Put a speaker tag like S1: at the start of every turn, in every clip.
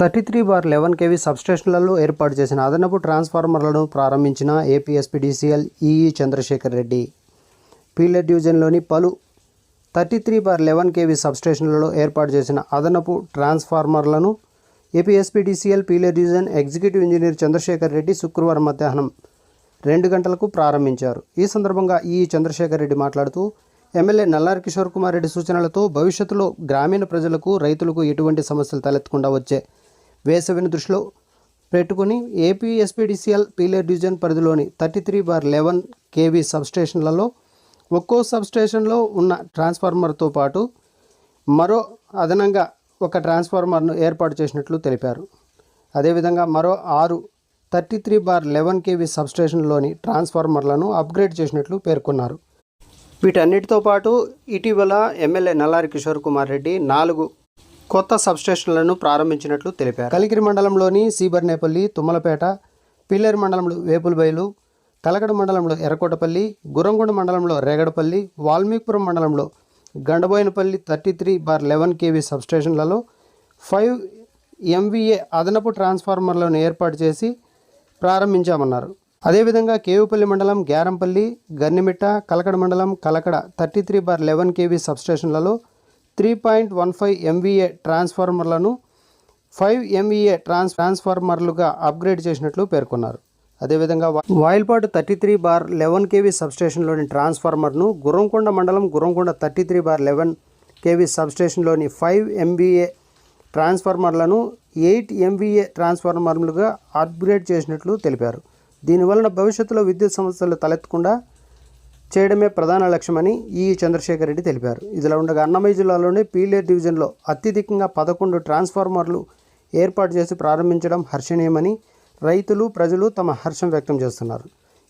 S1: 33/11 kV సబ్స్టేషన్లలో ఏర్పాటు చేసిన అదనపు ట్రాన్స్ఫార్మర్లను ప్రారంభించిన ఏపీఎస్పీడీసీఎల్ ఈఈ చంద్రశేఖర్ రెడ్డి. పీలేరు డివిజన్లోని పలు 33/11 kV సబ్స్టేషన్లలో ఏర్పాటు చేసిన అదనపు ట్రాన్స్ఫార్మర్లను APSPDCL Pileru division executive engineer Chandrashekar Reddy శుక్రవారం మధ్యాహ్నం 2 గంటలకు ప్రారంభించారు. ఈ సందర్భంగా ఈఈ చంద్రశేఖర్ రెడ్డి మాట్లాడుతూ ఎమ్మెల్యే నల్లారి కిషోర్ కుమార్ రెడ్డి సూచనలతో భవిష్యత్తులో గ్రామీణ ప్రజలకు, రైతులకు ఎటువంటి సమస్యలు తలెత్తకుండా వచ్చే వేసవిని దృష్టిలో పెట్టుకుని ఏపీఎస్పీడీసీఎల్ పీలేరు డివిజన్ పరిధిలోని 33/11 kV సబ్స్టేషన్లలో ఒక్కో సబ్స్టేషన్లో ఉన్న ట్రాన్స్ఫార్మర్తో పాటు మరో అదనంగా ఒక ట్రాన్స్ఫార్మర్ను ఏర్పాటు చేసినట్లు తెలిపారు. అదేవిధంగా మరో 6 33/11 kV సబ్స్టేషన్లోని ట్రాన్స్ఫార్మర్లను అప్గ్రేడ్ చేసినట్లు పేర్కొన్నారు. వీటన్నిటితో పాటు ఇటీవల ఎమ్మెల్యే నల్లారి కిషోర్ కుమార్ రెడ్డి 4 కొత్త సబ్స్టేషన్లను ప్రారంభించినట్లు తెలిపారు. కలికిరి మండలంలోని సీబర్నేపల్లి, తుమ్మలపేట, పీలేరు మండలంలో వేపులబైలు, కలకడ మండలంలో ఎర్రకోటపల్లి, గుర్రంగొండ మండలంలో రేగడపల్లి, వాల్మీకిపురం మండలంలో గండబోయినపల్లి 33/11 kV సబ్స్టేషన్లలో 5 MVA అదనపు ట్రాన్స్ఫార్మర్లను ఏర్పాటు చేసి ప్రారంభించామన్నారు. అదేవిధంగా కేవుపల్లి మండలం, గ్యారంపల్లి, గన్నిమిట్ట, కలకడ మండలం, కలకడ 33/11 kV సబ్స్టేషన్లలో 3.15 MVA ట్రాన్స్ఫార్మర్లను 5 MVA ట్రాన్స్ఫార్మర్లుగా అప్గ్రేడ్ చేసినట్లు పేర్కొన్నారు. అదేవిధంగా వాయిల్పాటు 33/11 kV సబ్స్టేషన్లోని ట్రాన్స్ఫార్మర్ను గుర్రంకొండ మండలం, గుర్రంకొండ 33/11 kV సబ్స్టేషన్లోని 5 MVA ట్రాన్స్ఫార్మర్లను 8 MVA ట్రాన్స్ఫార్మర్లుగా అప్గ్రేడ్ చేసినట్లు తెలిపారు. దీనివలన భవిష్యత్తులో విద్యుత్ సమస్యలు తలెత్తకుండా చేయడమే ప్రధాన లక్ష్యమని ఈ చంద్రశేఖర్ రెడ్డి తెలిపారు. ఇదిలా ఉండగా అన్నమయ్య జిల్లాలోని పీలేరు డివిజన్లో అత్యధికంగా 11 ట్రాన్స్ఫార్మర్లు ఏర్పాటు చేసి ప్రారంభించడం హర్షణీయమని రైతులు, ప్రజలు తమ హర్షం వ్యక్తం చేస్తున్నారు.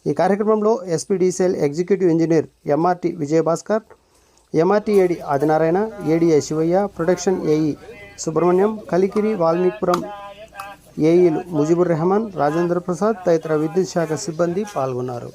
S1: ఈ కార్యక్రమంలో SPDCL executive engineer MRT Vijayabhaskar, MRT AD Adinarayana, ADI Sivayya, production AE Subrahmanyam, Kalikiri, Valmikipuram ఏఈలు ముజిబుర్ రెహమాన్, రాజేంద్ర ప్రసాద్ తదితర విద్యుత్ శాఖ సిబ్బంది పాల్గొన్నారు.